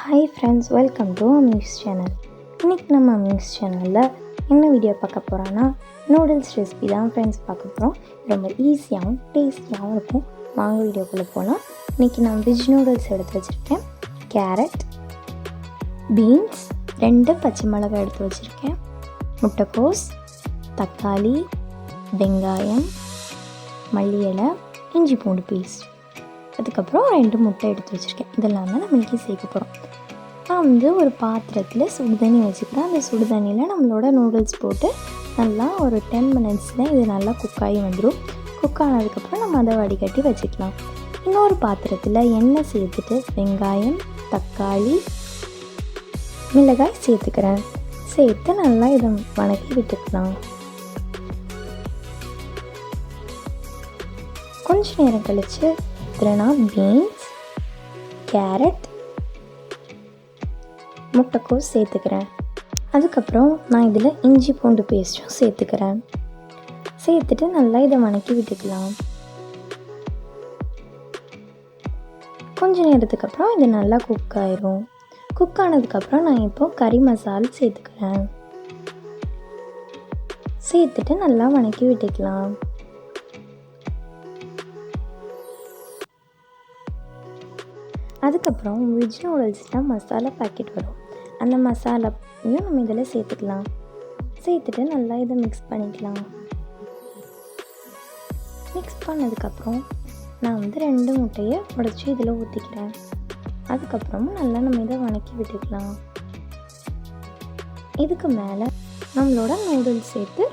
Hi friends, welcome to Ami's channel. இன்றைக்கி நம்ம அமீஸ் சேனலில் என்ன வீடியோ பார்க்க போகிறோன்னா நூடுல்ஸ் ரெசிபி தான் ஃப்ரெண்ட்ஸ் பார்க்க போகிறோம். ரொம்ப ஈஸியாகவும் டேஸ்டியாகவும் இருக்கும். வாங்க வீடியோக்குள்ளே போகலாம். இன்றைக்கி நான் வெஜ் நூடுல்ஸ் எடுத்து வச்சுருக்கேன். கேரட், பீன்ஸ், 2 பச்சை மிளகாய் எடுத்து வச்சுருக்கேன். முட்டைக்கோஸ், தக்காளி, வெங்காயம், மல்லி இலை, இஞ்சி பூண்டு பேஸ்ட், அதுக்கப்புறம் 2 முட்டை எடுத்து வச்சுருக்கேன். இதெல்லாம் தான் நம்ம இன்றைக்கி சேர்க்க போகிறோம். நான் ஒரு பாத்திரத்தில் சுடுதண்ணி வச்சுக்கிறேன். அந்த சுடுதண்ணியில் நம்மளோட நூடுல்ஸ் போட்டு நல்லா ஒரு 10 மினிட்ஸில் இது நல்லா குக் ஆகி வந்துடும். குக் ஆனதுக்கப்புறம் நம்ம அதை வடிகட்டி வச்சுக்கலாம். இன்னொரு பாத்திரத்தில் எண்ணெய் சேர்த்துட்டு வெங்காயம், தக்காளி, மிளகாய் சேர்த்துக்கிறேன். சேர்த்து நல்லா இதை வணக்கி விட்டுக்கலாம். கொஞ்ச நேரம் கழித்து இதில் நான் பீன்ஸ், கேரட், முட்டைக்கோஸ் சேர்த்துக்கிறேன். அதுக்கப்புறம் நான் இதில் இஞ்சி பூண்டு பேஸ்ட்டும் சேர்த்துக்கிறேன். சேர்த்துட்டு நல்லா இதை வணக்கி விட்டுக்கலாம். கொஞ்ச நேரத்துக்கு அப்புறம் இது நல்லா குக் ஆயிரும். குக் ஆனதுக்கப்புறம் நான் இப்போ கறி மசாலா சேர்த்துக்கிறேன். சேர்த்துட்டு நல்லா வணக்கி விட்டுக்கலாம். அதுக்கப்புறம் வெஜ் நூடுல்ஸில் மசாலா பாக்கெட் வரும். அந்த மசாலாவையும் நம்ம இதில் சேர்த்துக்கலாம். சேர்த்துட்டு நல்லா இதை மிக்ஸ் பண்ணிக்கலாம். மிக்ஸ் பண்ணதுக்கப்புறம் நான் 2 முட்டையை உடைச்சி இதில் ஊற்றிக்கிறேன். அதுக்கப்புறமும் நல்லா நம்ம இதை வணக்கி விட்டுக்கலாம். இதுக்கு மேலே நம்மளோட நூடுல்ஸ் சேர்த்து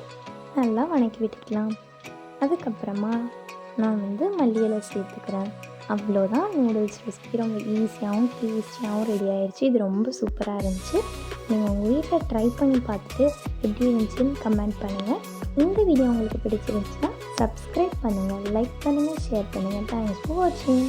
நல்லா வணக்கி விட்டுக்கலாம். அதுக்கப்புறமா நான் மல்லி இலை சேர்த்துக்கிறேன். அவ்வளோதான், நூடுல்ஸ் ரெசிபி ரொம்ப ஈஸியாகவும் டேஸ்டியாகவும் ரெடி ஆயிடுச்சு. இது ரொம்ப சூப்பராக இருந்துச்சு. நீங்கள் உங்கள் வீட்டில் ட்ரை பண்ணி பார்த்துட்டு எப்படி இருந்துச்சுன்னு கமெண்ட் பண்ணுங்கள். இந்த வீடியோ உங்களுக்கு பிடிச்சிருந்துச்சுன்னா சப்ஸ்கிரைப் பண்ணுங்கள், லைக் பண்ணுங்கள், ஷேர் பண்ணுங்கள். தேங்க்ஸ் ஃபார் வாட்சிங்.